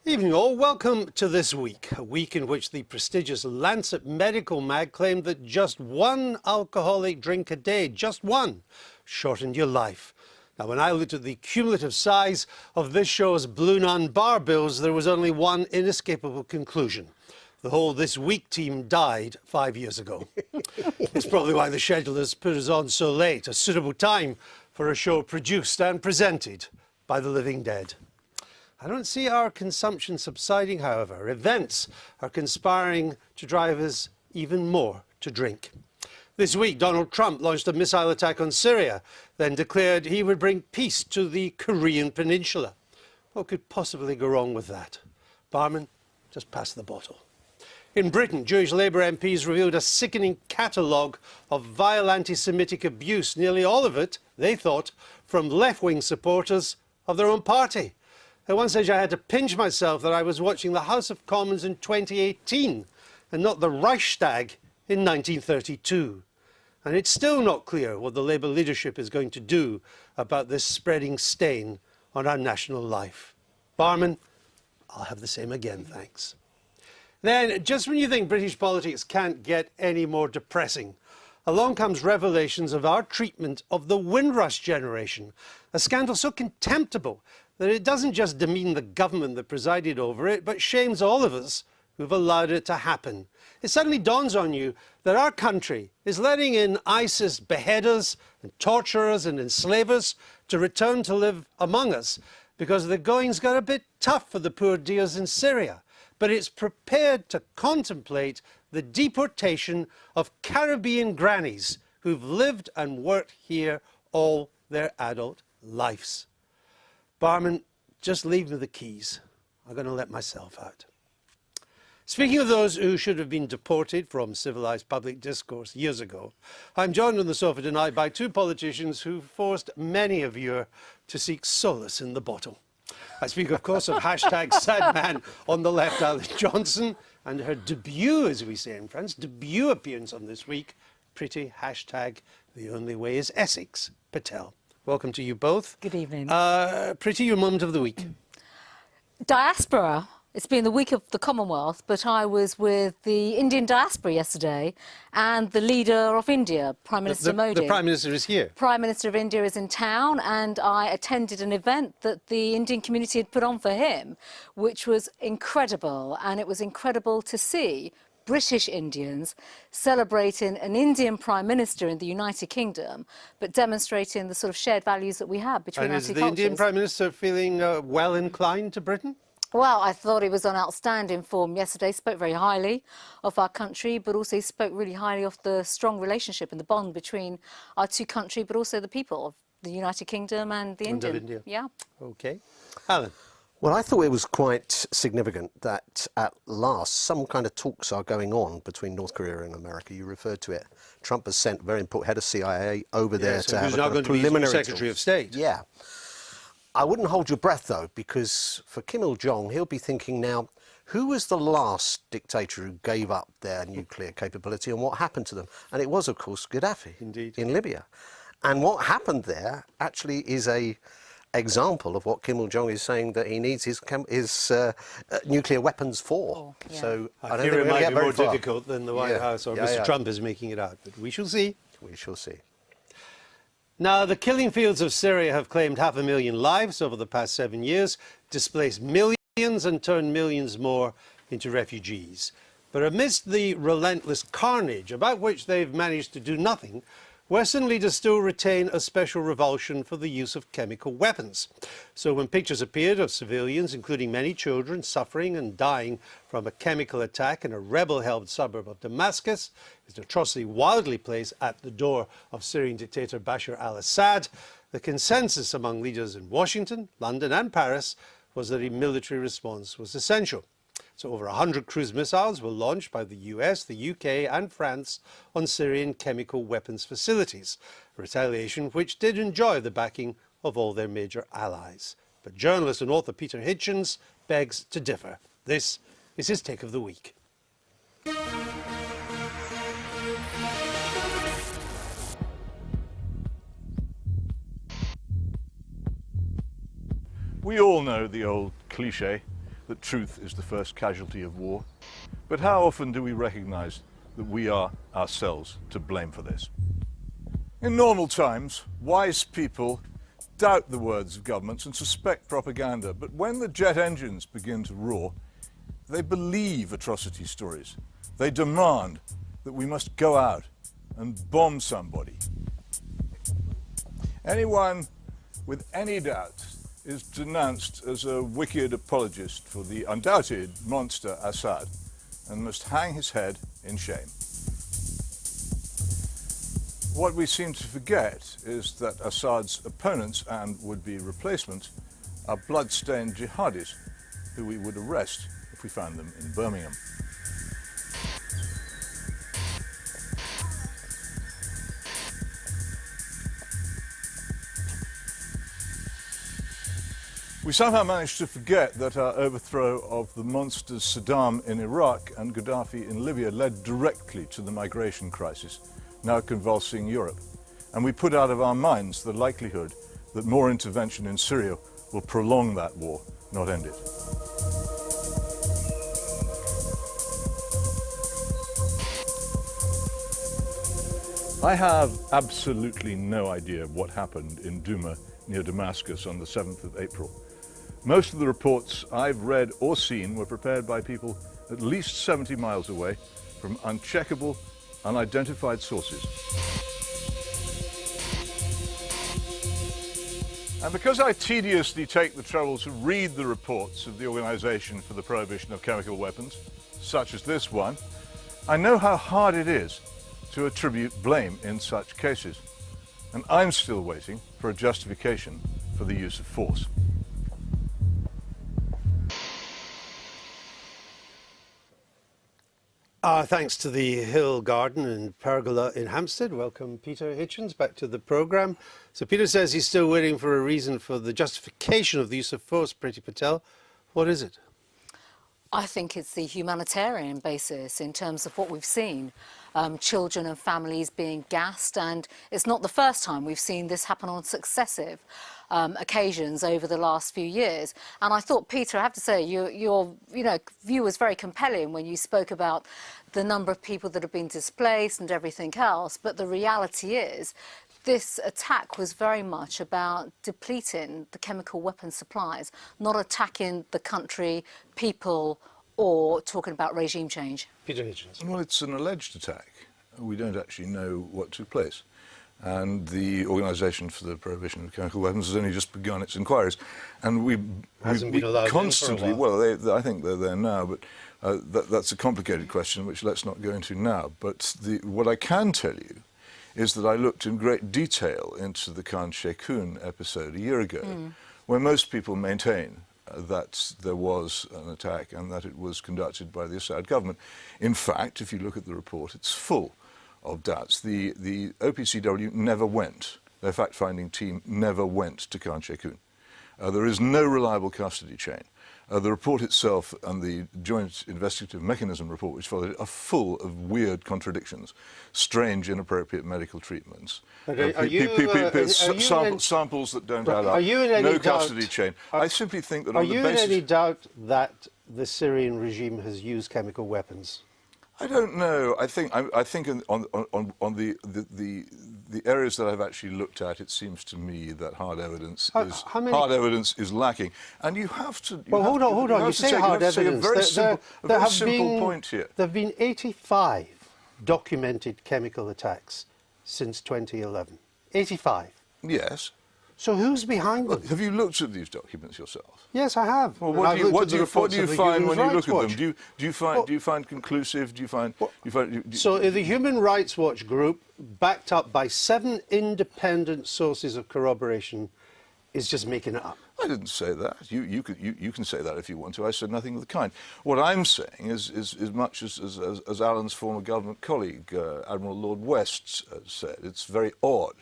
Evening all, welcome to This Week, a week in which the prestigious Lancet Medical Mag claimed that just one alcoholic drink a day, just one, shortened your life. Now, when I looked at the cumulative size of this show's Blue Nun bar bills, there was only one inescapable conclusion. The whole This Week team died 5 years ago. It's probably why the schedulers put us on so late, a suitable time for a show produced and presented by the living dead. I don't see our consumption subsiding, however. Events are conspiring to drive us even more to drink. This week, Donald Trump launched a missile attack on Syria, then declared he would bring peace to the Korean peninsula. What could possibly go wrong with that? Barman, just pass the bottle. In Britain, Jewish Labour MPs revealed a sickening catalogue of vile anti-Semitic abuse, nearly all of it, they thought, from left-wing supporters of their own party. At one stage, I had to pinch myself that I was watching the House of Commons in 2018 and not the Reichstag in 1932. And it's still not clear what the Labour leadership is going to do about this spreading stain on our national life. Barman, I'll have the same again, thanks. Then, just when you think British politics can't get any more depressing, along comes revelations of our treatment of the Windrush generation, a scandal so contemptible that it doesn't just demean the government that presided over it, but shames all of us who've allowed it to happen. It suddenly dawns on you that our country is letting in ISIS beheaders and torturers and enslavers to return to live among us because the going's got a bit tough for the poor dears in Syria. But it's prepared to contemplate the deportation of Caribbean grannies who've lived and worked here all their adult lives. Barman, just leave me the keys. I'm going to let myself out. Speaking of those who should have been deported from civilised public discourse years ago, I'm joined on the sofa tonight by two politicians who forced many of you to seek solace in the bottle. I speak, of course, of hashtag sad man on the left, Alice Johnson, and her debut, as we say in France, debut appearance on This Week, pretty hashtag the only way is Essex, Patel. Welcome to you both. Good evening. Pretty, your moment of the week. Diaspora. It's been the week of the Commonwealth, but I was with the Indian diaspora yesterday and the leader of India, Prime Minister Modi. The Prime Minister is here. Prime Minister of India is in town, and I attended an event that the Indian community had put on for him, which was incredible. And it was incredible to see British Indians celebrating an Indian Prime Minister in the United Kingdom, but demonstrating the sort of shared values that we have between our two cultures. And is the Indian Prime Minister feeling well inclined to Britain? Well, I thought he was on outstanding form yesterday, spoke very highly of our country, but also he spoke really highly of the strong relationship and the bond between our two countries, but also the people of the United Kingdom and the Indian. Of India. Yeah. OK. Alan? Well, I thought it was quite significant that at last some kind of talks are going on between North Korea and America. You referred to it. Trump has sent a very important head of CIA over there to have a kind of preliminary Secretary of State. Yeah. I wouldn't hold your breath, though, because for Kim Il-jong, he'll be thinking now, who was the last dictator who gave up their nuclear capability and what happened to them? And it was, of course, Gaddafi. Indeed. In Libya. And what happened there actually is a example of what Kim Il-jong is saying that he needs his nuclear weapons for. Oh, yeah. So I think it might be more difficult than the White House or Mr. Trump is making it out, but we shall see. We shall see. Now, the killing fields of Syria have claimed 500,000 lives over the past 7 years, displaced millions and turned millions more into refugees. But amidst the relentless carnage, about which they've managed to do nothing, Western leaders still retain a special revulsion for the use of chemical weapons. So when pictures appeared of civilians, including many children, suffering and dying from a chemical attack in a rebel-held suburb of Damascus, his atrocity wildly placed at the door of Syrian dictator Bashar al-Assad, the consensus among leaders in Washington, London and Paris was that a military response was essential. So over 100 cruise missiles were launched by the US, the UK and France on Syrian chemical weapons facilities, a retaliation which did enjoy the backing of all their major allies. But journalist and author Peter Hitchens begs to differ. This is his take of the week. We all know the old cliche, that truth is the first casualty of war, but how often do we recognize that we are ourselves to blame for this? In normal times, wise people doubt the words of governments and suspect propaganda, but when the jet engines begin to roar, they believe atrocity stories. They demand that we must go out and bomb somebody. Anyone with any doubt is denounced as a wicked apologist for the undoubted monster Assad and must hang his head in shame. What we seem to forget is that Assad's opponents and would-be replacements are blood-stained jihadis who we would arrest if we found them in Birmingham. We somehow managed to forget that our overthrow of the monsters Saddam in Iraq and Gaddafi in Libya led directly to the migration crisis now convulsing Europe. And we put out of our minds the likelihood that more intervention in Syria will prolong that war, not end it. I have absolutely no idea what happened in Douma near Damascus on the 7th of April. Most of the reports I've read or seen were prepared by people at least 70 miles away from uncheckable, unidentified sources. And because I tediously take the trouble to read the reports of the Organization for the Prohibition of Chemical Weapons, such as this one, I know how hard it is to attribute blame in such cases. And I'm still waiting for a justification for the use of force. Thanks to the Hill Garden and Pergola in Hampstead. Welcome, Peter Hitchens, back to the programme. So Peter says he's still waiting for a reason for the justification of the use of force, Priti Patel. What is it? I think it's the humanitarian basis in terms of what we've seen. Children and families being gassed, and it's not the first time we've seen this happen on successive occasions over the last few years. And I thought, Peter, I have to say, your view was very compelling when you spoke about the number of people that have been displaced and everything else. But the reality is, this attack was very much about depleting the chemical weapon supplies, not attacking the country, people, or talking about regime change. Peter Hitchens. Well, it's an alleged attack. We don't actually know what took place. And the Organisation for the Prohibition of Chemical Weapons has only just begun its inquiries. And we constantly, well, I think they're there now, but that's a complicated question, which let's not go into now. But what I can tell you is that I looked in great detail into the Khan Sheikhoun episode a year ago, where most people maintain that there was an attack and that it was conducted by the Assad government. In fact, if you look at the report, it's full of doubts. The OPCW never went, their fact-finding team never went to Khan Sheikhoun. There is no reliable custody chain. The report itself and the Joint Investigative Mechanism report, which followed it, are full of weird contradictions, strange, inappropriate medical treatments, samples that don't add up, no custody chain. I simply think that on the basis... Are you in any doubt that the Syrian regime has used chemical weapons? I don't know. I think on the areas that I've actually looked at, it seems to me that hard evidence is lacking. And you have to. Hold on. You say hard evidence. A very simple point here. There have been 85 documented chemical attacks since 2011. 85. Yes. So who's behind them? Have you looked at these documents yourself? Yes, I have. Well, what do you find when you look at them? Do you find conclusive? So the Human Rights Watch group, backed up by 7 independent sources of corroboration, is just making it up. I didn't say that. You can say that if you want to. I said nothing of the kind. What I'm saying is much as Alan's former government colleague, Admiral Lord West, said. It's very odd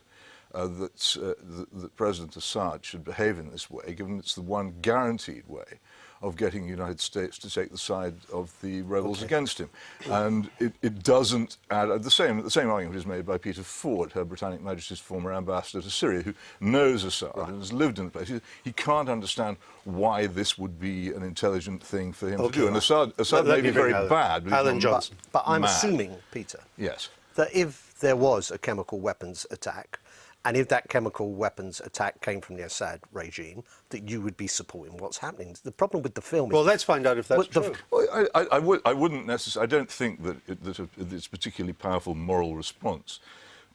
that President Assad should behave in this way, given it's the one guaranteed way of getting the United States to take the side of the rebels against him. And it doesn't add the same argument is made by Peter Ford, Her Britannic Majesty's former ambassador to Syria, who knows Assad and has lived in the place. He can't understand why this would be an intelligent thing for him to do. And Assad may be very bad, but Alan Johnson. But I'm mad. assuming, Peter, Yes. that if there was a chemical weapons attack, and if that chemical weapons attack came from the Assad regime, that you would be supporting what's happening. The problem with the film is... Well, let's find out if that's true. Well, I wouldn't necessarily. I don't think that it's a particularly powerful moral response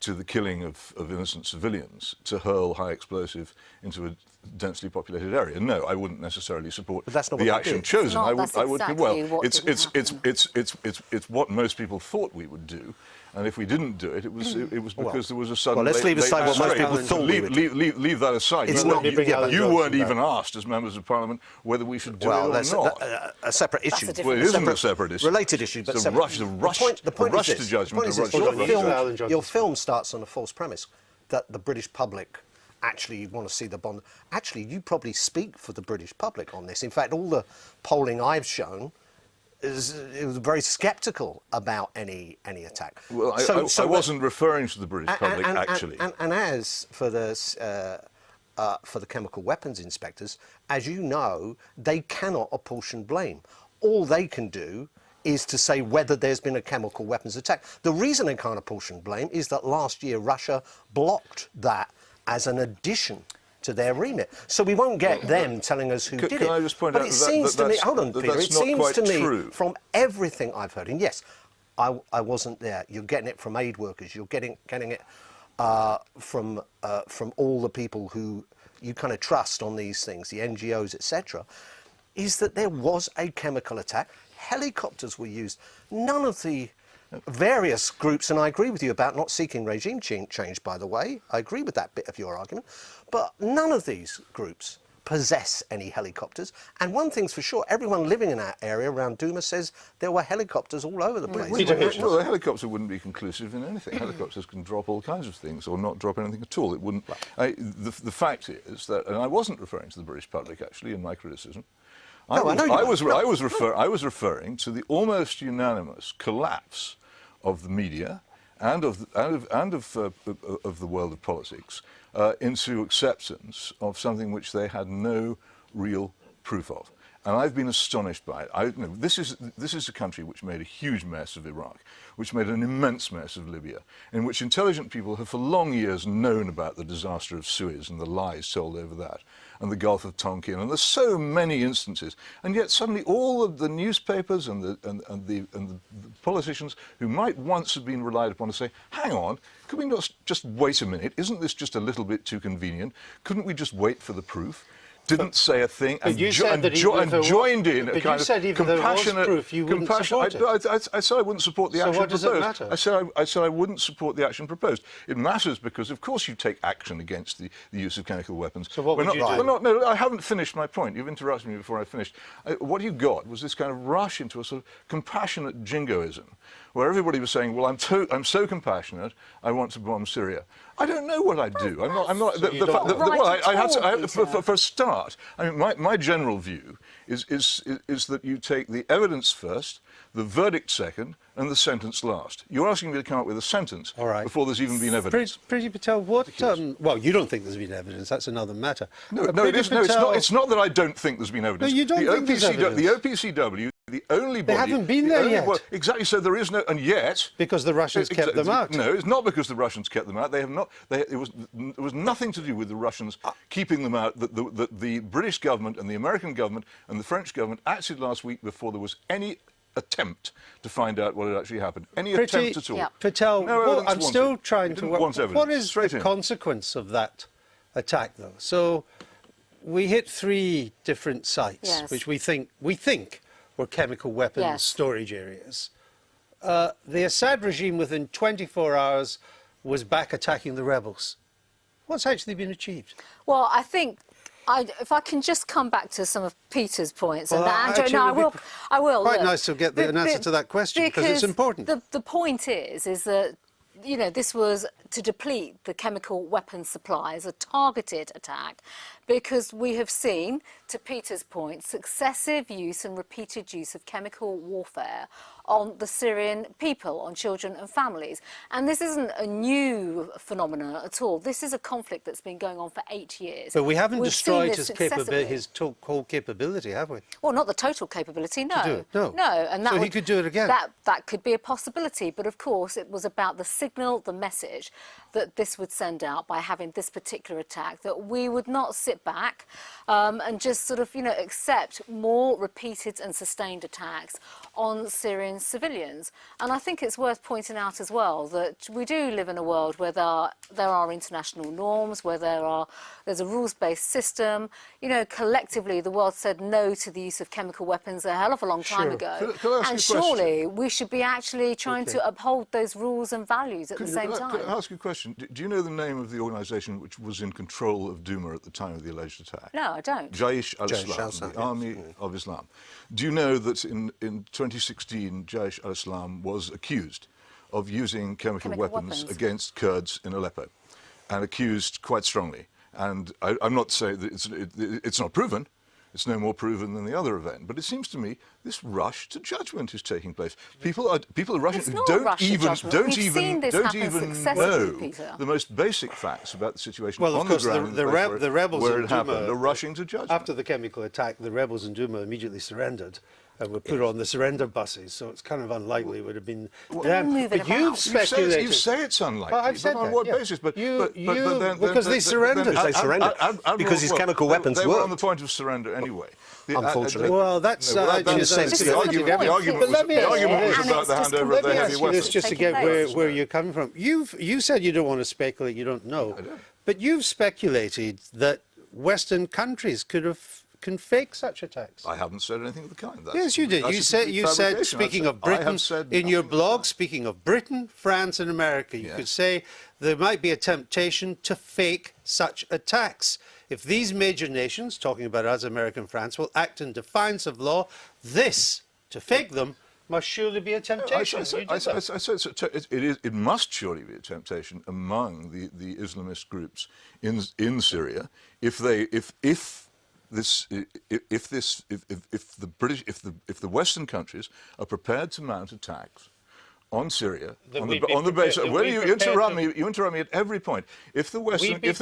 to the killing of innocent civilians to hurl high explosive into a densely populated area. No, I wouldn't necessarily support But that's not the what they action did. chosen. Not, I would. that's I would. exactly Well, what didn't happen. it's what most people thought we would do. And if we didn't do it, it was because there was a sudden. Well, let's leave aside what most people thought we would do. Leave that aside. It's You not- weren't- Alan you Johnson weren't back. even asked as members of Parliament whether we should do Well, it that's or not. a separate issue. a different Well, it isn't a separate issue. Related issue, but It's a separate. rush- the point rush is to this. judgment, The point is the this. rush to Your judgment. your film starts on a false premise that the British public actually want to see the Bond. Actually, you probably speak for the British public on this. In fact, all the polling I've shown it was very sceptical about any attack. Well, I wasn't referring to the British public, actually. And as for the chemical weapons inspectors, as you know, they cannot apportion blame. All they can do is to say whether there's been a chemical weapons attack. The reason they can't apportion blame is that last year Russia blocked that as an addition to their remit. So we won't get them telling us who did it. Can I just point but out it that seems to me, that's- hold on, that Peter, that's it not seems quite to me true. from everything I've heard, and yes, I wasn't there. You're getting it from aid workers. You're getting it from all the people who you kind of trust on these things, the NGOs, etc. Is that there was a chemical attack. Helicopters were used. None of the various groups, and I agree with you about not seeking regime change, by the way. I agree with that bit of your argument. But none of these groups possess any helicopters. And one thing's for sure, everyone living in that area around Douma says there were helicopters all over the place. Well, a helicopter wouldn't be conclusive in anything. Helicopters can drop all kinds of things or not drop anything at all. It wouldn't. The fact is that, and I wasn't referring to the British public actually in my criticism. I was referring to the almost unanimous collapse of the media and of the world of politics into acceptance of something which they had no real proof of. And I've been astonished by it. This is a country which made a huge mess of Iraq, which made an immense mess of Libya, in which intelligent people have for long years known about the disaster of Suez and the lies told over that, and the Gulf of Tonkin, and there's so many instances. And yet suddenly all of the newspapers and the politicians who might once have been relied upon to say, hang on, could we not just wait a minute? Isn't this just a little bit too convenient? Couldn't we just wait for the proof? Didn't say a thing and joined in a kind of compassionate proof, you wouldn't support it. I said I wouldn't support the action what does it proposed. matter? I said I wouldn't support the action proposed. It matters because, of course, you take action against the use of chemical weapons. So what would you do? No, I haven't finished my point. You've interrupted me before I finished. What you got was this kind of rush into a sort of compassionate jingoism, where everybody was saying, "Well, I'm so compassionate, I want to bomb Syria." I don't know what I'd do. I'm not. For a start, I mean, my general view is that you take the evidence first, the verdict second, and the sentence last. You're asking me to come up with a sentence before there's even been evidence. Priti Patel, what? Well, you don't think there's been evidence. That's another matter. No, it isn't. No, it's not that I don't think there's been evidence. No, you don't think there's evidence. The OPCW, the only body... They haven't been there yet. Exactly, so there is no... And yet... Because the Russians kept them out. No, it's not because the Russians kept them out. They have not... It was nothing to do with the Russians keeping them out. The British government and the American government and the French government acted last week before there was any attempt to find out what had actually happened. Any attempt at all. Yeah. Patel, No, I'm still trying to work... What is Straight the in. consequence of that attack, though? So we hit 3 different sites, which we think were chemical weapons storage areas. The Assad regime, within 24 hours, was back attacking the rebels. What's actually been achieved? Well, I think, if I can just come back to some of Peter's points, Well, and Andrew, I will. Quite look, nice to get an answer to that question, because it's important. The point is that, you know, this was to deplete the chemical weapons supplies, a targeted attack, because we have seen, to Peter's point, successive use and repeated use of chemical warfare on the Syrian people, on children and families. And this isn't a new phenomenon at all. This is a conflict that's been going on for 8 years. But we haven't We've destroyed seen his this successively. whole capability, have we? Well, not the total capability, no. To do it, no. No, and that So he could do it again. That could be a possibility, but of course it was about the signal, the message that this would send out by having this particular attack, that we would not sit back and just sort of, accept more repeated and sustained attacks on Syrian civilians. And I think it's worth pointing out as well that we do live in a world where there are international norms, where there's a rules-based system. Collectively the world said no to the use of chemical weapons a hell of a long time ago. Can I ask and you a question? surely we should be actually trying to uphold those rules and values at the same time. Can I ask you a question? Do you know the name of the organisation which was in control of Duma at the time of the alleged attack? No, I don't. Jaish Jaish al-Islam, al-Islam, the Army of Islam. Do you know that in 2016 Jaish al-Islam was accused of using chemical weapons against Kurds in Aleppo, and accused quite strongly? And I'm not saying that it's not proven. It's no more proven than the other event. But it seems to me this rush to judgment is taking place. People are rushing. It's not a rush to judgment. We've seen this happen successively, Peter. the most basic facts about the situation Well, on of course, the ground. the rebels where in it happened Duma, are rushing to judgment. After the chemical attack, the rebels in Duma immediately surrendered and were put on the surrender buses. So it's kind of unlikely it would have been them. But you've speculated. You say it's unlikely. Well, I've said but on that, what yeah. basis? But because they surrendered. They surrendered because his chemical weapons They were worked. on the point of surrender anyway. Unfortunately. Well, that's No, actually in a sense, the argument But let me ask you was this. about the handover of Let the me heavy ask you this weapons. just to Taking get place. where you're coming from. You said you don't want to speculate, you don't know. I don't. But you've speculated that Western countries can fake such attacks. I haven't said anything of the kind. Yes, you did. You said, speaking of Britain, in your blog, speaking of Britain, France and America, you could say there might be a temptation to fake such attacks. If these major nations, talking about us, America and France, will act in defiance of law, to fake them, must surely be a temptation. It must surely be a temptation among the Islamist groups in Syria if the Western countries are prepared to mount attacks on Syria on the basis. Well, you interrupt me. You interrupt me at every point. If the Western countries,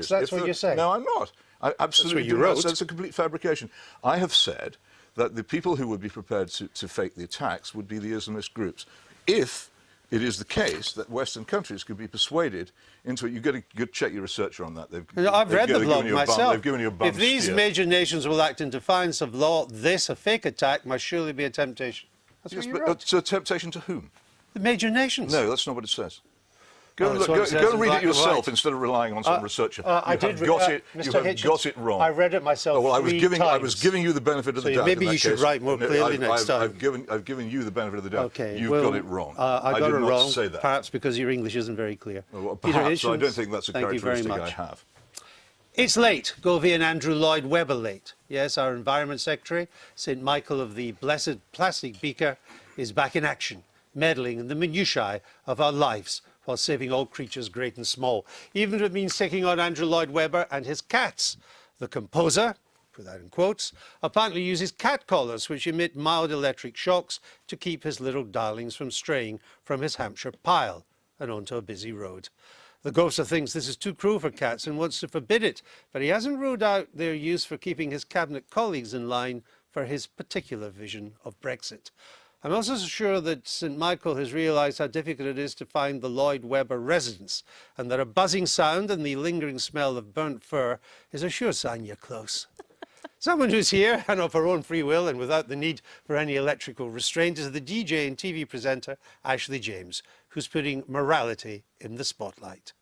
that's what you're saying. No, I'm not. I absolutely do not. That's a complete fabrication. I have said that the people who would be prepared to fake the attacks would be the Islamist groups. If it is the case that Western countries could be persuaded into it, you've got to check your researcher on that. I've read the blog myself. They've given you a bum If these steer. major nations will act in defiance of law, a fake attack, must surely be a temptation. That's Yes, what you but wrote. it's a temptation to whom? The major nations. No, that's not what it says. Go Oh, and, that's look, what it says go in and read black it and yourself white. instead of relying on some researcher. I You did have got it. Mr. You have Hitchens, got it wrong. I read it myself Well, I was giving you the benefit of the So doubt. maybe in that you should case. write more No, clearly next time. I've given you the benefit of the doubt. Okay, You've well, got it wrong. I got did it not wrong, say that. perhaps because your English isn't very clear. Well, Peter perhaps, I Hitchens, don't think that's a thank you very characteristic I much. have. It's late. Govey and Andrew Lloyd Webber late. Yes, our Environment Secretary, St Michael of the Blessed Plastic Beaker, is back in action, meddling in the minutiae of our lives while saving all creatures great and small, even if it means taking on Andrew Lloyd Webber and his cats. The composer, put that in quotes, apparently uses cat collars which emit mild electric shocks to keep his little darlings from straying from his Hampshire pile and onto a busy road. The Gopher thinks this is too cruel for cats and wants to forbid it, but he hasn't ruled out their use for keeping his cabinet colleagues in line for his particular vision of Brexit. I'm also sure that St Michael has realised how difficult it is to find the Lloyd Webber residence, and that a buzzing sound and the lingering smell of burnt fur is a sure sign you're close. Someone who's here, and of her own free will and without the need for any electrical restraint, is the DJ and TV presenter Ashley James, who's putting morality in the spotlight.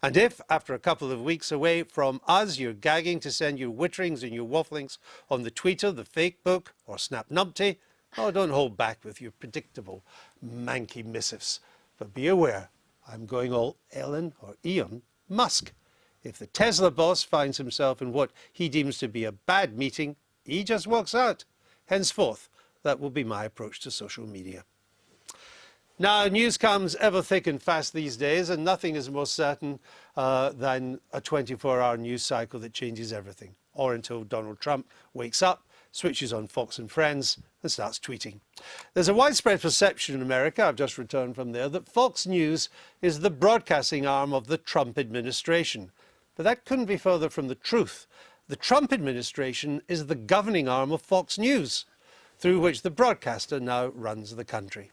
And if, after a couple of weeks away from us, you're gagging to send your witterings and your wafflings on the Twitter, the Fakebook, or Snapnumpty, oh, don't hold back with your predictable manky missives. But be aware, I'm going all Elon or Elon Musk. If the Tesla boss finds himself in what he deems to be a bad meeting, he just walks out. Henceforth, that will be my approach to social media. Now, news comes ever thick and fast these days, and nothing is more certain than a 24-hour news cycle that changes everything, or until Donald Trump wakes up, switches on Fox and Friends, and starts tweeting. There's a widespread perception in America, I've just returned from there, that Fox News is the broadcasting arm of the Trump administration. But that couldn't be further from the truth. The Trump administration is the governing arm of Fox News, through which the broadcaster now runs the country.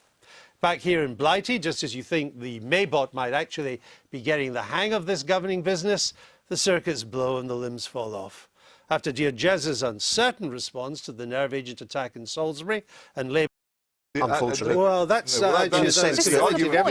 Back here in Blighty, just as you think the Maybot might actually be getting the hang of this governing business, the circuits blow and the limbs fall off. After Dear Jez's uncertain response to the nerve agent attack in Salisbury and Labour... Unfortunately. Well, that's... the argument was about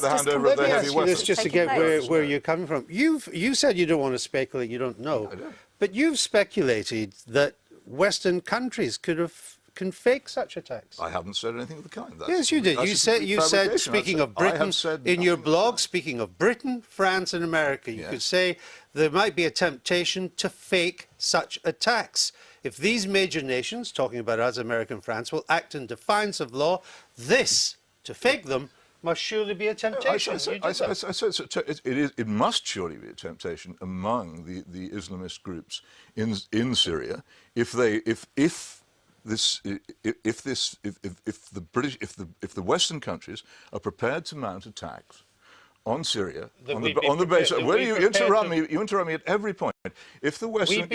the handover of the heavy weapons. Just to get where you're coming from. You said you don't want to speculate, you don't know. I don't. But you've speculated that Western countries can fake such attacks. I haven't said anything of the kind. Yes, you did. You said, speaking of Britain, in your blog, speaking of Britain, France and America, you could say there might be a temptation to fake such attacks. If these major nations, talking about us, America and France, will act in defiance of law, to fake them, must surely be a temptation. It must surely be a temptation among the Islamist groups in Syria if the Western countries are prepared to mount attacks on Syria on the basis. Well, you interrupt me. You interrupt me at every point. If the Western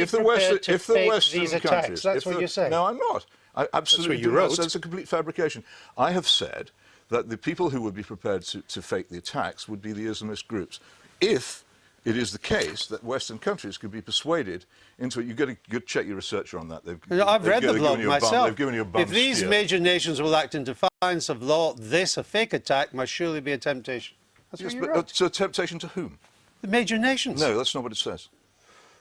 countries, that's what you're saying. No, I'm not. I absolutely do not. That's a complete fabrication. I have said that the people who would be prepared to fake the attacks would be the Islamist groups. If it is the case that Western countries could be persuaded into it, you've got to check your researcher on that. I've read the blog myself. They've given you a bum If these major nations will act in defiance of law, a fake attack, must surely be a temptation. That's what you wrote. It's a temptation to whom? The major nations. No, that's not what it says.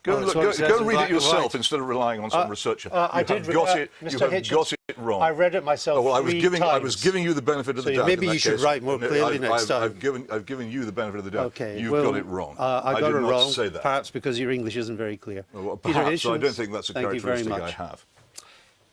Go and read it yourself instead of relying on some researcher. You have got it wrong. I read it myself. Well, I was giving you the benefit of the doubt. Maybe you should write more clearly next time. I've given you the benefit of the doubt. Okay, You've got it wrong. I got it wrong. Say that. Perhaps because your English isn't very clear. Well, perhaps. I don't think that's a characteristic I have.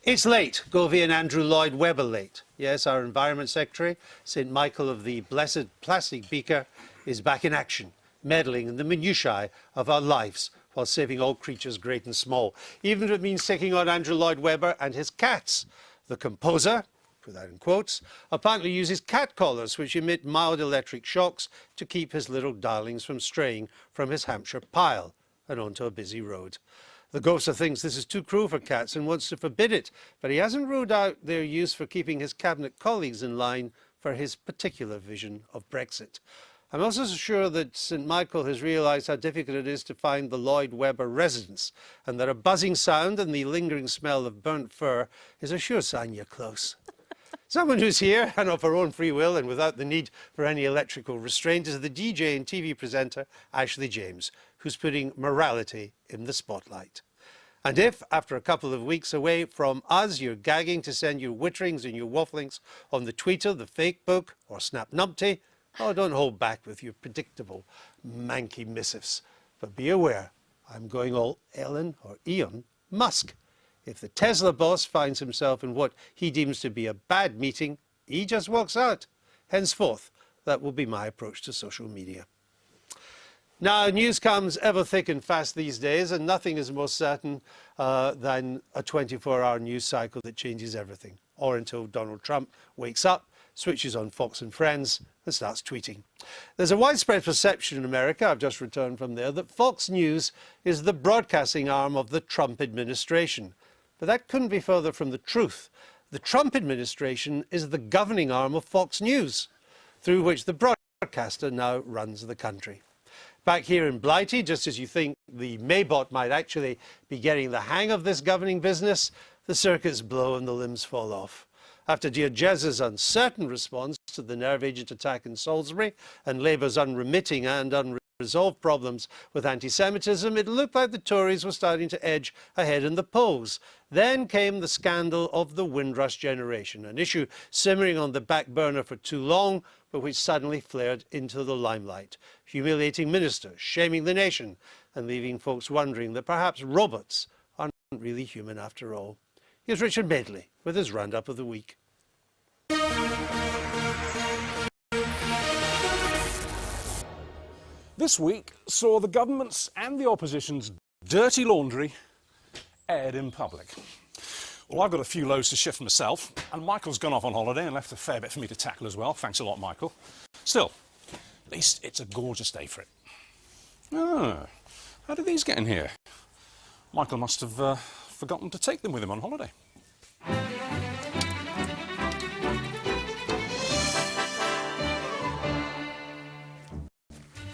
It's late. Govey and Andrew Lloyd Webber late. Yes, our Environment Secretary, St Michael of the Blessed Plastic Beaker, is back in action, meddling in the minutiae of our lives while saving all creatures great and small, even if it means taking on Andrew Lloyd Webber and his cats. The composer, put that in quotes, apparently uses cat collars which emit mild electric shocks to keep his little darlings from straying from his Hampshire pile and onto a busy road. The grocer thinks this is too cruel for cats and wants to forbid it, but he hasn't ruled out their use for keeping his cabinet colleagues in line for his particular vision of Brexit. I'm also sure that St Michael has realised how difficult it is to find the Lloyd Webber residence, and that a buzzing sound and the lingering smell of burnt fur is a sure sign you're close. Someone who's here, and of her own free will and without the need for any electrical restraint, is the DJ and TV presenter Ashley James, who's putting morality in the spotlight. And if, after a couple of weeks away from us, you're gagging to send your witterings and your wafflings on the Twitter, the Facebook, or Snap Numpty, oh, don't hold back with your predictable manky missives. But be aware, I'm going all Elon or Elon Musk. If the Tesla boss finds himself in what he deems to be a bad meeting, he just walks out. Henceforth, that will be my approach to social media. Now, news comes ever thick and fast these days, and nothing is more certain than a 24-hour news cycle that changes everything, or until Donald Trump wakes up, switches on Fox and Friends, and starts tweeting. There's a widespread perception in America, I've just returned from there, that Fox News is the broadcasting arm of the Trump administration. But that couldn't be further from the truth. The Trump administration is the governing arm of Fox News, through which the broadcaster now runs the country. Back here in Blighty, just as you think the Maybot might actually be getting the hang of this governing business, the circuits blow and the limbs fall off. After Dear Jez's uncertain response to the nerve agent attack in Salisbury and Labour's unremitting and unresolved problems with anti-Semitism, it looked like the Tories were starting to edge ahead in the polls. Then came the scandal of the Windrush generation, an issue simmering on the back burner for too long, but which suddenly flared into the limelight, humiliating ministers, shaming the nation, and leaving folks wondering that perhaps robots aren't really human after all. Here's Richard Medley with his roundup of the week. This week saw the government's and the opposition's dirty laundry aired in public. Well, I've got a few loads to shift myself, and Michael's gone off on holiday and left a fair bit for me to tackle as well. Thanks a lot, Michael. Still, at least it's a gorgeous day for it. Ah, how did these get in here? Michael must have forgotten to take them with him on holiday.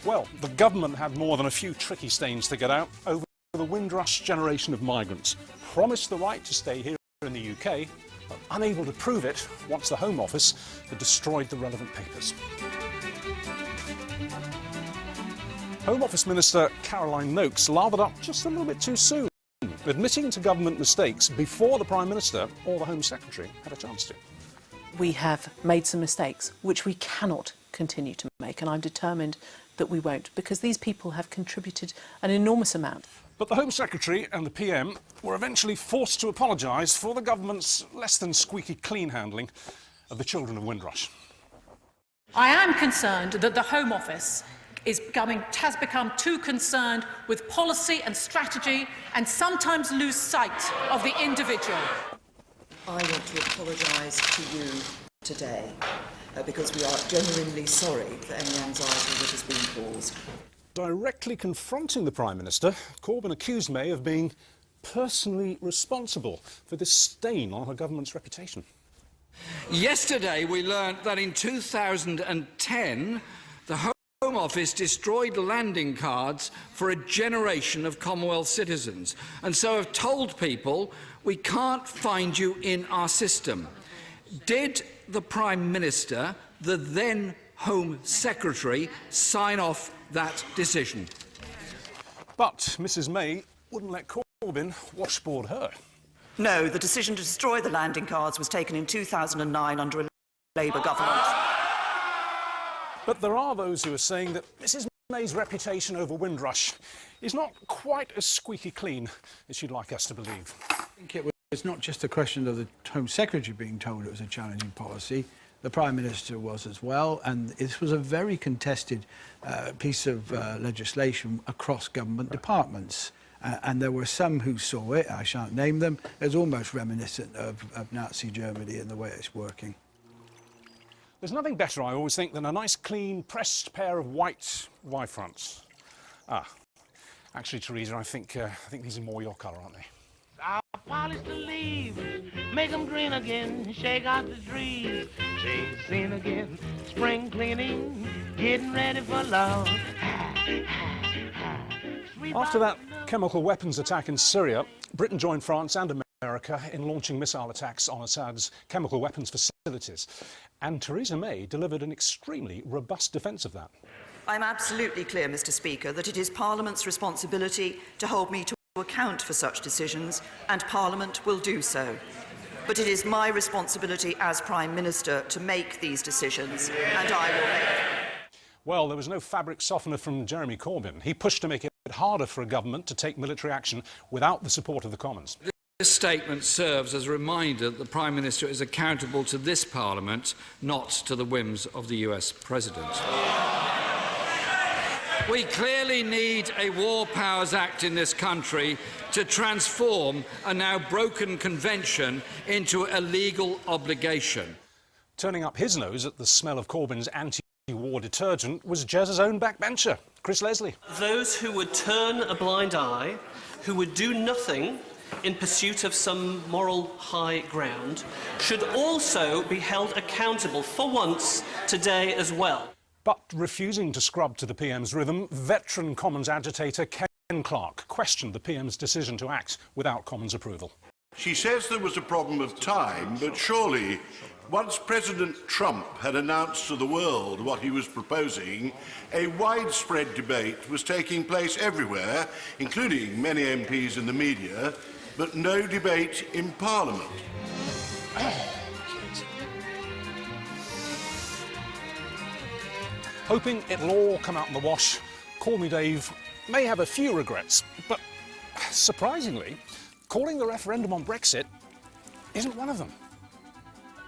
Well, the government had more than a few tricky stains to get out over the Windrush generation of migrants. Promised the right to stay here in the UK, but unable to prove it once the Home Office had destroyed the relevant papers. Home Office Minister Caroline Nokes lathered up just a little bit too soon, admitting to government mistakes before the Prime Minister or the Home Secretary had a chance to. We have made some mistakes, which we cannot continue to make, and I'm determined that we won't, because these people have contributed an enormous amount. But the Home Secretary and the PM were eventually forced to apologise for the government's less than squeaky clean handling of the children of Windrush. I am concerned that the Home Office has become too concerned with policy and strategy and sometimes lose sight of the individual. I want to apologise to you today because we are genuinely sorry for any anxiety that has been caused. Directly confronting the Prime Minister, Corbyn accused May of being personally responsible for this stain on her government's reputation. Yesterday we learnt that in 2010 the Home Office destroyed landing cards for a generation of Commonwealth citizens, and so have told people we can't find you in our system. Did the Prime Minister, the then Home Secretary, sign off that decision? But Mrs May wouldn't let Corbyn washboard her. No, the decision to destroy the landing cards was taken in 2009 under a Labour government. But there are those who are saying that Mrs May's reputation over Windrush is not quite as squeaky clean as she'd like us to believe. I think it was not just a question of the Home Secretary being told it was a challenging policy. The Prime Minister was as well, and this was a very contested piece of legislation across government departments. And there were some who saw it, I shan't name them, as almost reminiscent of Nazi Germany in the way it's working. There's nothing better, I always think, than a nice, clean, pressed pair of white Y-fronts. Ah, actually, Teresa, I think these are more your colour, aren't they? I'll polish the leaves, make them green again, shake out the trees, change the scene again, spring cleaning, getting ready for love. After that chemical weapons attack in Syria, Britain joined France and America in launching missile attacks on Assad's chemical weapons facilities. And Theresa May delivered an extremely robust defence of that. I'm absolutely clear, Mr Speaker, that it is Parliament's responsibility to hold me to account for such decisions, and Parliament will do so. But it is my responsibility as Prime Minister to make these decisions, and I will make them. Well, there was no fabric softener from Jeremy Corbyn. He pushed to make it harder for a government to take military action without the support of the Commons. This statement serves as a reminder that the Prime Minister is accountable to this Parliament, not to the whims of the US President. We clearly need a War Powers Act in this country to transform a now broken convention into a legal obligation. Turning up his nose at the smell of Corbyn's anti-war detergent was Jez's own backbencher, Chris Leslie. Those who would turn a blind eye, who would do nothing in pursuit of some moral high ground, should also be held accountable for once today as well. But refusing to scrub to the PM's rhythm, veteran Commons agitator Ken Clarke questioned the PM's decision to act without Commons approval. She says there was a problem of time, but surely, once President Trump had announced to the world what he was proposing, a widespread debate was taking place everywhere, including many MPs in the media, but no debate in Parliament. Hoping it'll all come out in the wash, Call Me Dave may have a few regrets, but surprisingly, calling the referendum on Brexit isn't one of them.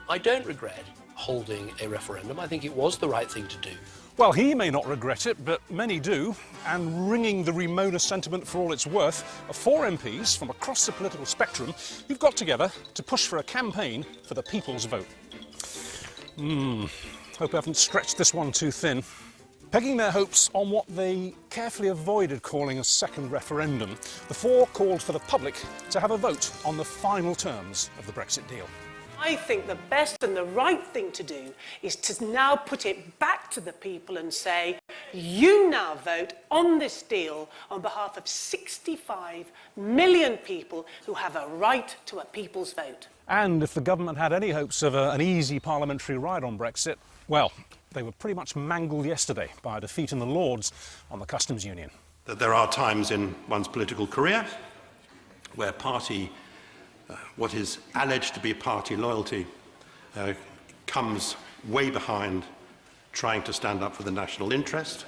I don't regret holding a referendum. I think it was the right thing to do. Well, he may not regret it, but many do. And ringing the Remona sentiment for all it's worth, are 4 MPs from across the political spectrum who've got together to push for a campaign for the people's vote. Hope I haven't stretched this one too thin. Pegging their hopes on what they carefully avoided calling a second referendum, the 4 called for the public to have a vote on the final terms of the Brexit deal. I think the best and the right thing to do is to now put it back to the people and say, you now vote on this deal on behalf of 65 million people who have a right to a people's vote. And if the government had any hopes of an easy parliamentary ride on Brexit, well, they were pretty much mangled yesterday by a defeat in the Lords on the customs union. That there are times in one's political career where what is alleged to be party loyalty comes way behind trying to stand up for the national interest.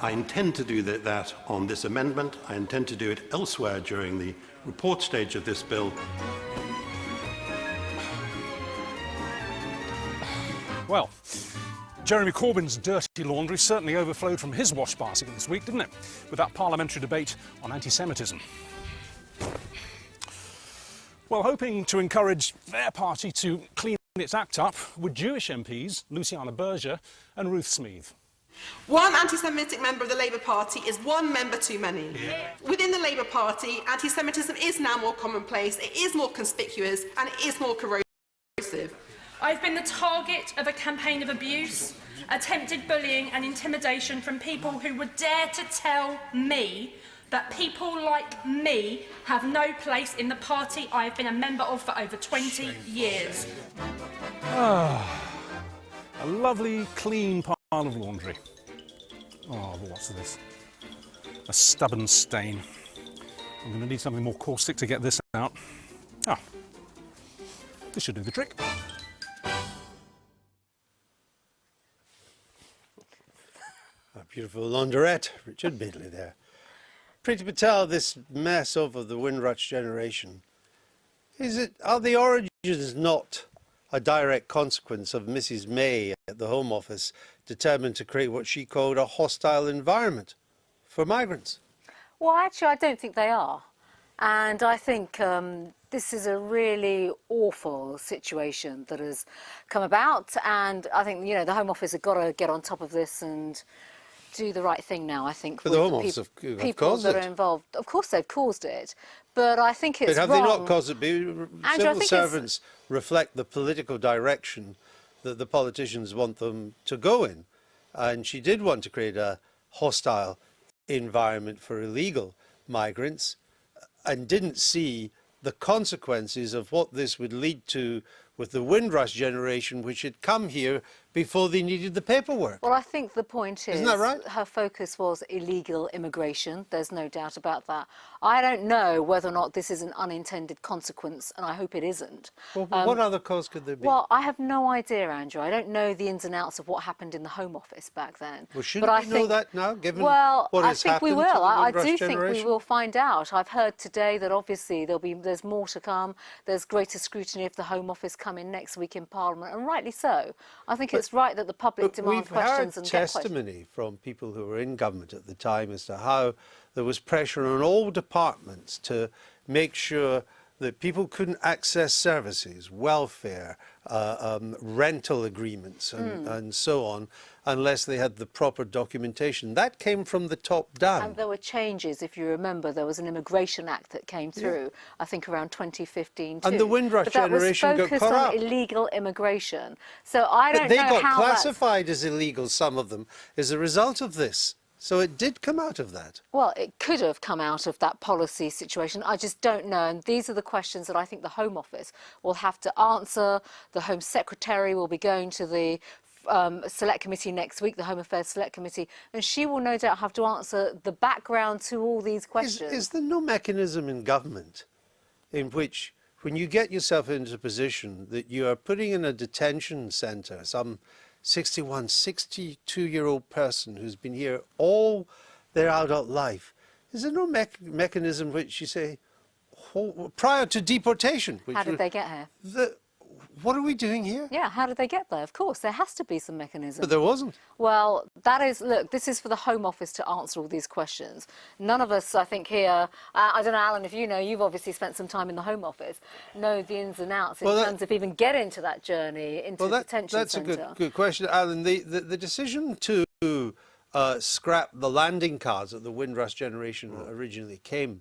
I intend to do that on this amendment. I intend to do it elsewhere during the report stage of this bill. Well, Jeremy Corbyn's dirty laundry certainly overflowed from his wash basket this week, didn't it? With that parliamentary debate on anti-Semitism. Well, hoping to encourage their party to clean its act up were Jewish MPs Luciana Berger and Ruth Smeeth. One anti-Semitic member of the Labour Party is one member too many. Yeah. Within the Labour Party, anti-Semitism is now more commonplace, it is more conspicuous and it is more corrosive. I've been the target of a campaign of abuse, attempted bullying and intimidation from people who would dare to tell me that people like me have no place in the party I have been a member of for over 20 years. Ah, a lovely, clean pile of laundry. Oh, but what's this? A stubborn stain. I'm going to need something more caustic to get this out. Ah, this should do the trick. A beautiful launderette, Richard Bidley there. Priti Patel, this mess over the Windrush generation, are the origins not a direct consequence of Mrs May at the Home Office determined to create what she called a hostile environment for migrants? Well, actually, I don't think they are. And I think this is a really awful situation that has come about. And I think, the Home Office have got to get on top of this and do the right thing now, I think. But the Home Office have people that are involved. Of course they've caused it, but I think it's wrong. But have they not caused it? Civil servants reflect the political direction that the politicians want them to go in. And she did want to create a hostile environment for illegal migrants and didn't see the consequences of what this would lead to with the Windrush generation, which had come here before they needed the paperwork. Well, I think the point is, isn't that right? Her focus was illegal immigration. There's no doubt about that. I don't know whether or not this is an unintended consequence, and I hope it isn't. Well, what other cause could there be? Well, I have no idea, Andrew. I don't know the ins and outs of what happened in the Home Office back then. Well, shouldn't we know that now, given what has happened we will. to the I Windrush do generation? think we will find out. I've heard today that obviously there's more to come. There's greater scrutiny if the Home Office come in next week in Parliament, and rightly so. I think it's right that the public demand questions and get questions. We've heard testimony from people who were in government at the time as to how there was pressure on all departments to make sure that people couldn't access services, welfare, rental agreements and so on, unless they had the proper documentation. That came from the top down. And there were changes, if you remember, there was an Immigration Act that came through, I think around 2015 too. And the Windrush generation got caught up. But that was focused on illegal immigration. So I don't know how they got classified as illegal, some of them, as a result of this. So it did come out of that. Well, it could have come out of that policy situation. I just don't know. And these are the questions that I think the Home Office will have to answer. The Home Secretary will be going to the Select Committee next week, the Home Affairs Select Committee, and she will no doubt have to answer the background to all these questions. Is there no mechanism in government in which, when you get yourself into a position that you are putting in a detention centre some 62-year-old person who's been here all their adult life, is there no mechanism which you say, prior to deportation? How did they get here? What are we doing here? Yeah, how did they get there? Of course, there has to be some mechanism. But there wasn't. Well, that is, look, this is for the Home Office to answer all these questions. None of us, I think, here, I don't know, Alan, if you know, you've obviously spent some time in the Home Office, know the ins and outs in terms of even getting to that journey into the detention centre. That's a good question, Alan. The decision to scrap the landing cards that the Windrush generation originally came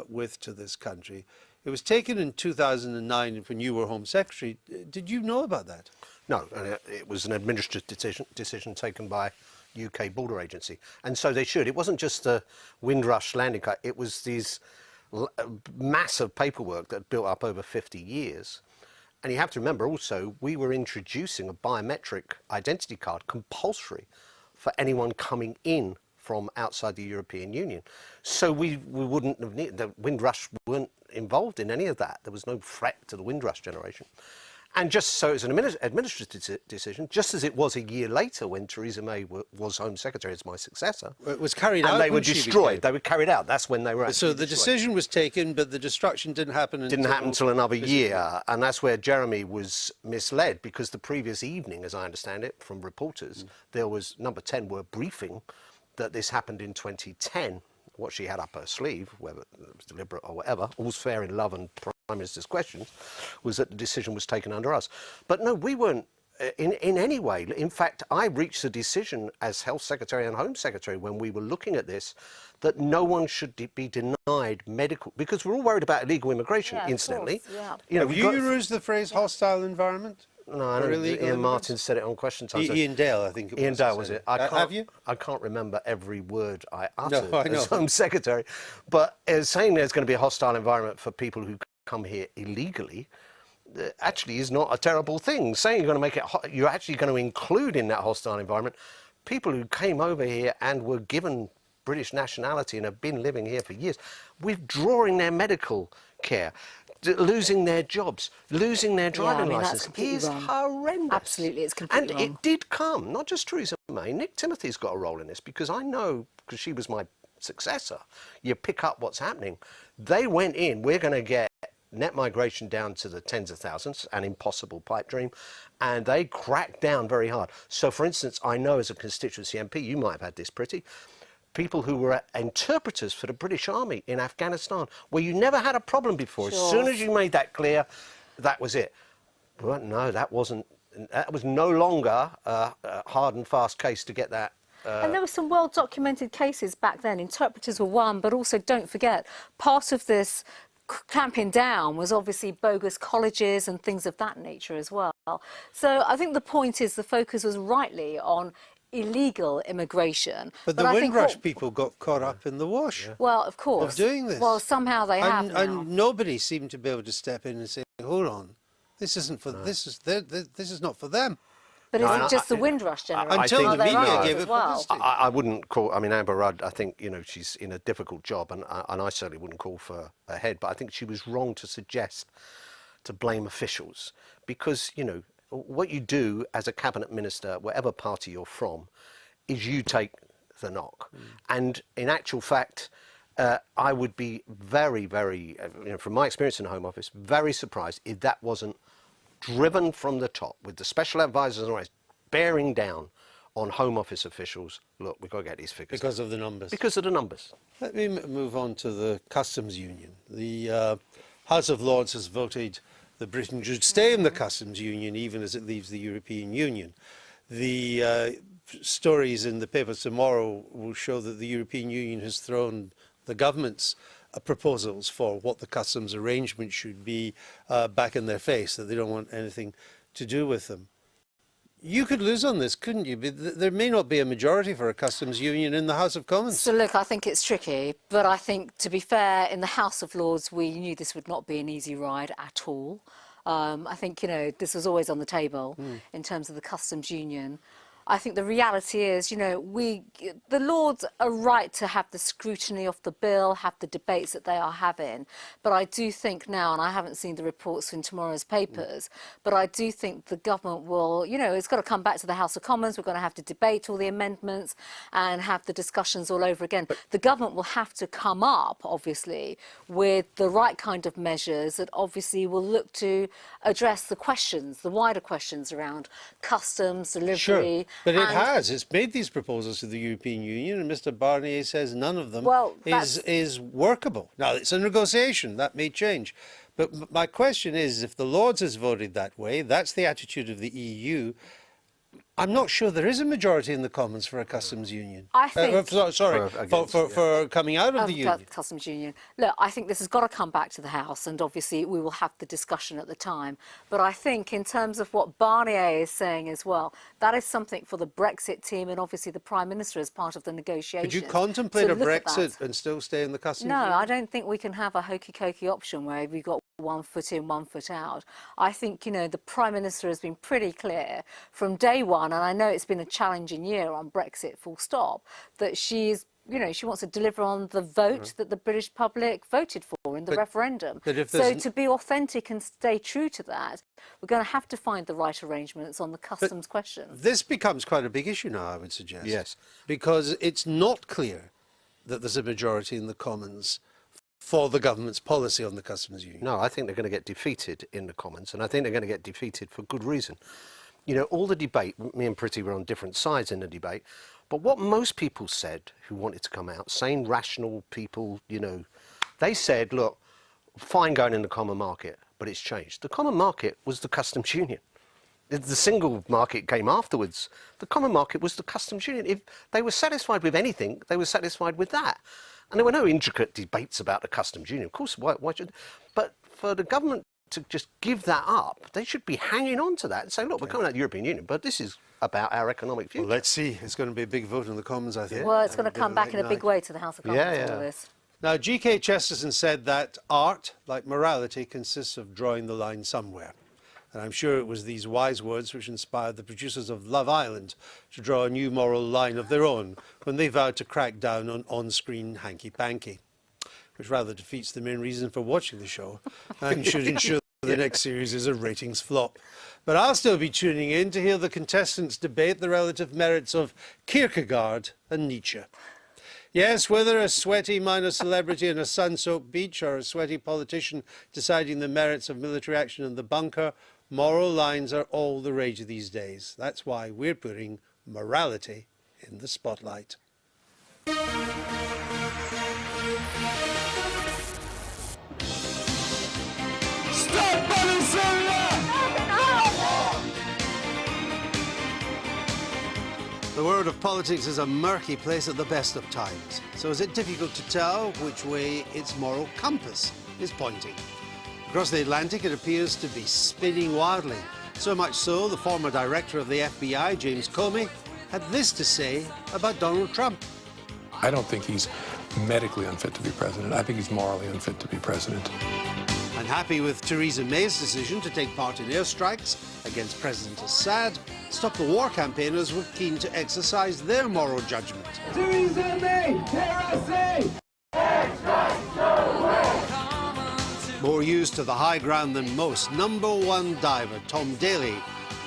with to this country, it was taken in 2009 when you were Home Secretary. Did you know about that? No, and it was an administrative decision taken by UK Border Agency. And so they should. It wasn't just the Windrush landing card, it was these massive paperwork that built up over 50 years. And you have to remember also, we were introducing a biometric identity card compulsory for anyone coming in from outside the European Union. So we wouldn't have needed, the Windrush weren't involved in any of that. There was no threat to the Windrush generation. And just so it's an administrative decision, just as it was a year later when Theresa May was Home Secretary as my successor. It was carried out. And they were destroyed. They were carried out. That's when they were actually So the destroyed. decision was taken, but the destruction didn't happen until another year. And that's where Jeremy was misled, because the previous evening, as I understand it, from reporters, there was, Number 10 were briefing that this happened in 2010. What she had up her sleeve, whether it was deliberate or whatever, all's fair in love and Prime Minister's questions, was that the decision was taken under us. But no, we weren't in any way. In fact, I reached a decision as Health Secretary and Home Secretary when we were looking at this, that no one should be denied medical, because we're all worried about illegal immigration, incidentally. You know, have you used the phrase hostile environment? No, I don't. Ian Martin said it on Question Time. Ian Dale, I think it was. Ian Dale, was it? Have you? I can't remember every word I uttered No, I know. as Home Secretary. But saying there's going to be a hostile environment for people who come here illegally actually is not a terrible thing. Saying you're going to make it, you're actually going to include in that hostile environment people who came over here and were given British nationality and have been living here for years, withdrawing their medical care, losing their jobs, losing their driving licence is horrendous. Absolutely, it's completely wrong. And it did come, not just Theresa May, Nick Timothy's got a role in this, because I know, because she was my successor, you pick up what's happening. They went in, we're going to get net migration down to the tens of thousands, an impossible pipe dream, and they cracked down very hard. So, for instance, I know as a constituency MP, you might have had this, Pretty, people who were interpreters for the British Army in Afghanistan, where you never had a problem before. As soon as you made that clear, that was it. But no, that was no longer a hard and fast case to get that. And there were some well-documented cases back then. Interpreters were one, but also don't forget, part of this clamping down was obviously bogus colleges and things of that nature as well. So I think the point is the focus was rightly on illegal immigration. But the Windrush people got caught up in the wash. Well, of course. Of doing this. Well, somehow they have now. And nobody seemed to be able to step in and say, hold on, this isn't for, this is not for them. But is it just the Windrush generation? Until the media gave it publicity. I wouldn't call, I mean, Amber Rudd, I think, you know, she's in a difficult job, and I certainly wouldn't call for her head, but I think she was wrong to suggest to blame officials, because, you know, what you do as a cabinet minister, whatever party you're from, is you take the knock. And in actual fact, I would be very, very, you know, from my experience in the Home Office, very surprised if that wasn't driven from the top, with the special advisors and all that, bearing down on Home Office officials. Look, we've got to get these figures. Because of the numbers. Because of the numbers. Let me move on to the Customs Union. The House of Lords has voted that Britain should stay in the Customs Union even as it leaves the European Union. The stories in the papers tomorrow will show that the European Union has thrown the government's proposals for what the customs arrangement should be back in their face, that they don't want anything to do with them. You could lose on this, couldn't you? There may not be a majority for a customs union in the House of Commons. So look, I think it's tricky, but I think, to be fair, in the House of Lords, we knew this would not be an easy ride at all. I think, you know, this was always on the table in terms of the customs union. I think the reality is, you know, the Lords are right to have the scrutiny of the bill, have the debates that they are having. But I do think now, and I haven't seen the reports in tomorrow's papers, but I do think the government will, you know, it's got to come back to the House of Commons. We're going to have to debate all the amendments and have the discussions all over again. But the government will have to come up, obviously, with the right kind of measures that obviously will look to address the questions, the wider questions around customs, delivery. Sure. But it has. It's made these proposals to the European Union, and Mr Barnier says none of them is workable. Now, it's a negotiation. That may change. But my question is, if the Lords has voted that way, that's the attitude of the EU, I'm not sure there is a majority in the Commons for a customs union. I think... for coming out of the union. Customs union. Look, I think this has got to come back to the House, and obviously we will have the discussion at the time. But I think in terms of what Barnier is saying as well, that is something for the Brexit team and obviously the Prime Minister as part of the negotiations. Could you contemplate a Brexit and still stay in the customs union? No, I don't think we can have a hokey-cokey option where we've got 1 foot in, 1 foot out. I think, you know, the Prime Minister has been pretty clear from day one, and I know it's been a challenging year on Brexit, full stop, that she's, you know, she wants to deliver on the vote that the British public voted for in the referendum. So to be authentic and stay true to that, we're going to have to find the right arrangements on the customs question. This becomes quite a big issue now, I would suggest. Yes. Because it's not clear that there's a majority in the Commons for the government's policy on the customs union. No, I think they're going to get defeated in the Commons, and I think they're going to get defeated for good reason. You know, all the debate, me and Priti were on different sides in the debate, but what most people said who wanted to come out, sane, rational people, you know, they said, look, fine going in the common market, but it's changed. The common market was the customs union. The single market came afterwards. The common market was the customs union. If they were satisfied with anything, they were satisfied with that. And there were no intricate debates about the customs union. Of course, why should... But for the government to just give that up, they should be hanging on to that and say, look, we're coming out of the European Union, but this is about our economic future. Well, let's see. It's going to be a big vote in the Commons, I think. Well, it's going to come back in a big way to the House of Commons, all this. Now, G.K. Chesterton said that art, like morality, consists of drawing the line somewhere. And I'm sure it was these wise words which inspired the producers of Love Island to draw a new moral line of their own when they vowed to crack down on on-screen hanky-panky, which rather defeats the main reason for watching the show and should ensure the next series is a ratings flop. But I'll still be tuning in to hear the contestants debate the relative merits of Kierkegaard and Nietzsche. Yes, whether a sweaty minor celebrity in a sun-soaked beach or a sweaty politician deciding the merits of military action in the bunker, moral lines are all the rage these days. That's why we're putting morality in the spotlight. Stop The world of politics is a murky place at the best of times. So is it difficult to tell which way its moral compass is pointing? Across the Atlantic, it appears to be spinning wildly. So much so, the former director of the FBI, James Comey, had this to say about Donald Trump. I don't think he's medically unfit to be president. I think he's morally unfit to be president. Unhappy with Theresa May's decision to take part in airstrikes against President Assad, Stop the War campaigners were keen to exercise their moral judgment. Theresa May, dare I say? Airstrikes, no way! More used to the high ground than most, #1 diver Tom Daley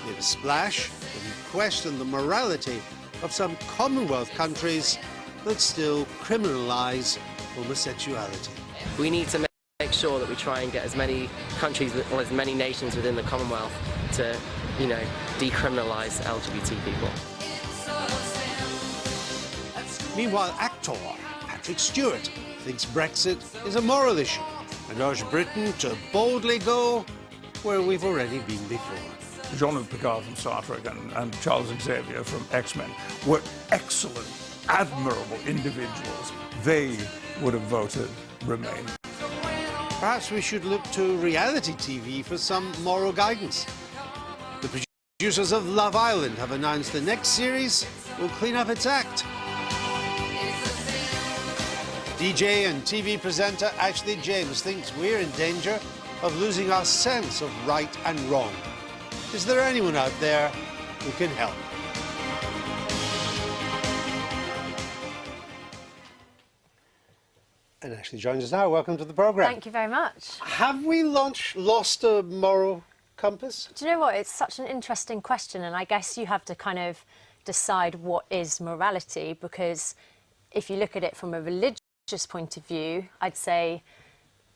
made a splash when he questioned the morality of some Commonwealth countries that still criminalise homosexuality. We need to make sure that we try and get as many countries or as many nations within the Commonwealth to, decriminalise LGBT people. Meanwhile, actor Patrick Stewart thinks Brexit is a moral issue and urged Britain to boldly go where we've already been before. Jean-Luc Picard from Star Trek and Charles Xavier from X-Men were excellent, admirable individuals. They would have voted Remain. Perhaps we should look to reality TV for some moral guidance. The producers of Love Island have announced the next series will clean up its act. DJ and TV presenter Ashley James thinks we're in danger of losing our sense of right and wrong. Is there anyone out there who can help? Ashley joins us now. Welcome to the programme. Thank you very much. Have we lost a moral compass? Do you know what? It's such an interesting question, and I guess you have to kind of decide what is morality, because if you look at it from a religious point of view, I'd say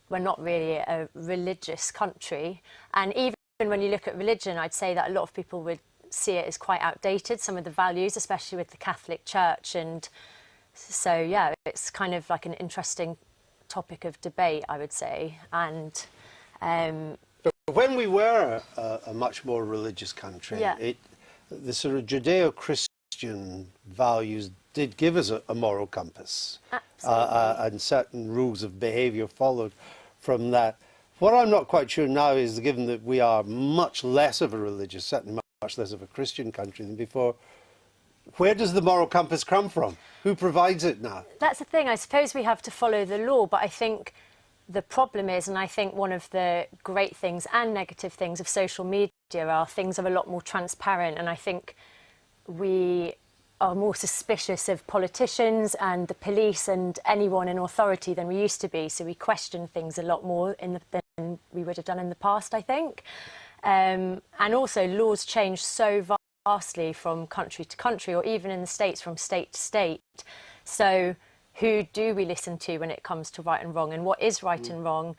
we're not really a religious country. And even when you look at religion, I'd say that a lot of people would see it as quite outdated, some of the values, especially with the Catholic Church. And so, yeah, it's kind of like an interesting topic of debate, I would say. And but when we were a much more religious country, yeah. The sort of Judeo-Christian values did give us a moral compass, and certain rules of behaviour followed from that. What I'm not quite sure now is, given that we are much less of a religious, certainly much less of a Christian country than before, where does the moral compass come from? Who provides it now? That's the thing. I suppose we have to follow the law, but I think the problem is, and I think one of the great things and negative things of social media are things are a lot more transparent, and I think we are more suspicious of politicians and the police and anyone in authority than we used to be, so we question things a lot more than we would have done in the past, I think. And also laws change so vastly from country to country, or even in the States from state to state. So who do we listen to when it comes to right and wrong, and what is right and wrong?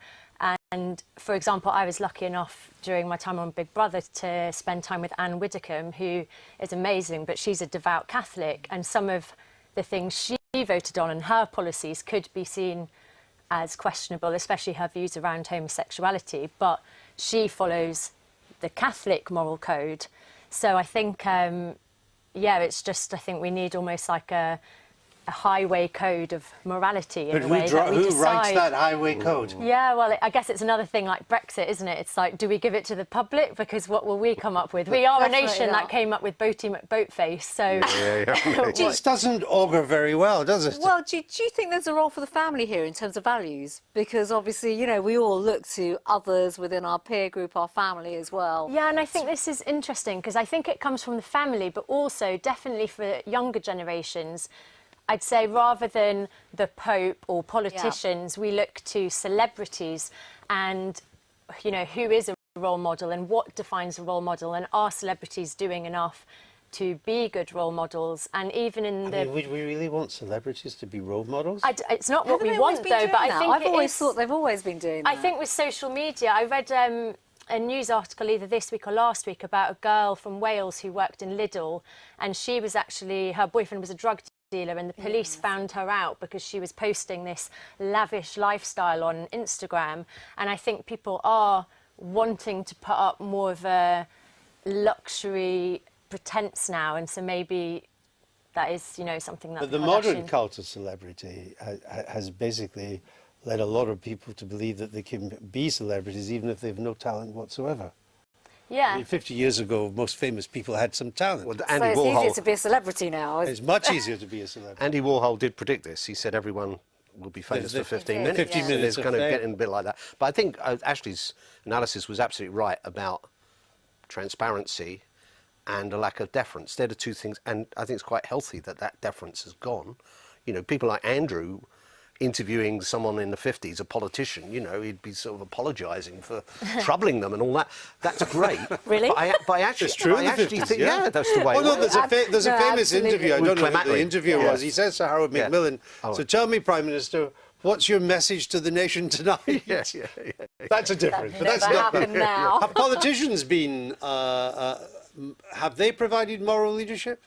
And for example, I was lucky enough during my time on Big Brother to spend time with Anne Widdecombe, who is amazing, but she's a devout Catholic, and some of the things she voted on and her policies could be seen as questionable, especially her views around homosexuality, but she follows the Catholic moral code. So I think, yeah, it's just, I think we need almost like a highway code of morality in a way that we decide. Who writes that highway code? Yeah, well, I guess it's another thing like Brexit, isn't it? It's like, do we give it to the public? Because what will we come up with? We are a nation that came up with Boaty McBoatface, so... It just doesn't augur very well, does it? Well, do you think there's a role for the family here in terms of values? Because obviously, you know, we all look to others within our peer group, our family as well. Yeah, and I think this is interesting because I think it comes from the family, but also definitely for younger generations, I'd say rather than the Pope or politicians, we look to celebrities and, you know, who is a role model and what defines a role model, and are celebrities doing enough to be good role models? And even in the... would we really want celebrities to be role models? It's not what we want, though, but I think I've always thought they've always been doing that. I think with social media, I read a news article either this week or last week about a girl from Wales who worked in Lidl, and she was actually, her boyfriend was a drug dealer, and the police found her out because she was posting this lavish lifestyle on Instagram. And I think people are wanting to put up more of a luxury pretense now, and so maybe that is, you know, something that... But the modern cult of celebrity has basically led a lot of people to believe that they can be celebrities even if they have no talent whatsoever. Yeah. I mean, 50 years ago, most famous people had some talent. Well, so it's easier to be a celebrity now. It's much easier to be a celebrity. Andy Warhol did predict this. He said everyone will be famous for 15 minutes. 15 minutes It's going to get in a bit like that. But I think Ashley's analysis was absolutely right about transparency and a lack of deference. They're the two things, and I think it's quite healthy that that deference has gone. You know, people like Andrew interviewing someone in the 50s, a politician, you know, he'd be sort of apologising for troubling them and all that. That's great. Really? But I actually, it's true. I actually think, yeah, that's the way. Well, no, there's a famous interview. I don't know who the interviewer was. He says to Harold Macmillan, so tell me, Prime Minister, what's your message to the nation tonight? Yes, That's a difference. That But that's never not. happened now. Have politicians been? Have they provided moral leadership?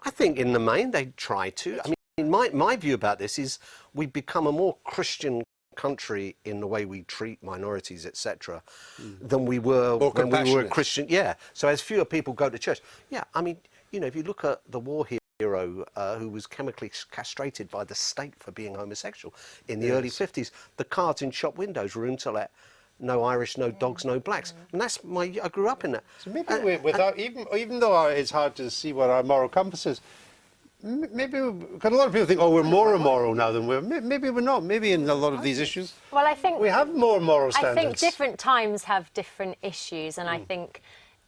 I think in the main they try to. I mean, my view about this is we've become a more Christian country in the way we treat minorities, etc., than we were when we were Christian. Yeah. So as fewer people go to church. Yeah. I mean, you know, if you look at the war hero who was chemically castrated by the state for being homosexual in the early 50s, the cards in shop windows were to let no Irish, no dogs, no blacks. And that's I grew up in that. So maybe without even though it's hard to see what our moral compass is, maybe, because a lot of people think, oh, we're more immoral now than we're. Maybe we're not. Maybe in a lot of these issues, well, I think we have more moral standards. I think different times have different issues, and I think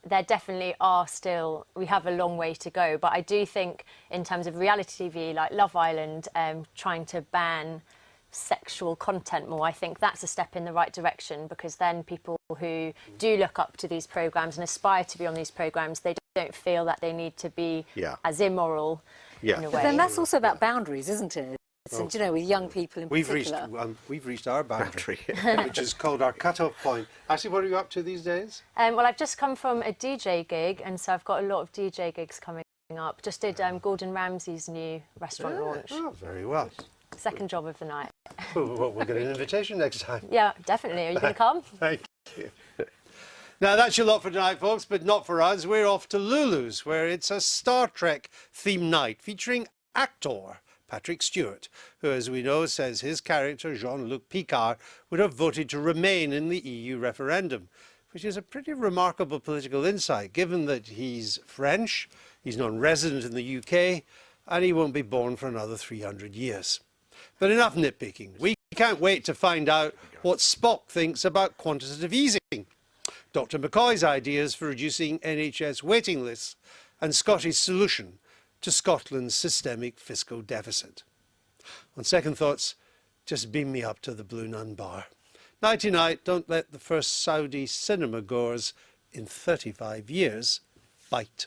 there definitely are still, we have a long way to go. But I do think in terms of reality TV, like Love Island, trying to ban sexual content more. I think that's a step in the right direction, because then people who do look up to these programmes and aspire to be on these programmes, they don't feel that they need to be as immoral in a way. But then that's also about boundaries, isn't it? And, you know, with young people in particular. We've reached our boundary, which is called our cut-off point. Ashley, what are you up to these days? Well, I've just come from a DJ gig, and so I've got a lot of DJ gigs coming up. Just did Gordon Ramsay's new restaurant launch. Oh, very well. Second job of the night. Well, we'll get an invitation next time. Yeah, definitely. Are you going to come? Thank you. Now, that's your lot for tonight, folks, but not for us. We're off to Lulu's, where it's a Star Trek themed night featuring actor Patrick Stewart, who, as we know, says his character, Jean-Luc Picard, would have voted to remain in the EU referendum, which is a pretty remarkable political insight, given that he's French, he's non-resident in the UK, and he won't be born for another 300 years. But enough nitpicking. We can't wait to find out what Spock thinks about quantitative easing, Dr. McCoy's ideas for reducing NHS waiting lists, and Scotty's solution to Scotland's systemic fiscal deficit. On second thoughts, just beam me up to the Blue Nun Bar. Nighty-night, don't let the first Saudi cinema goers in 35 years bite.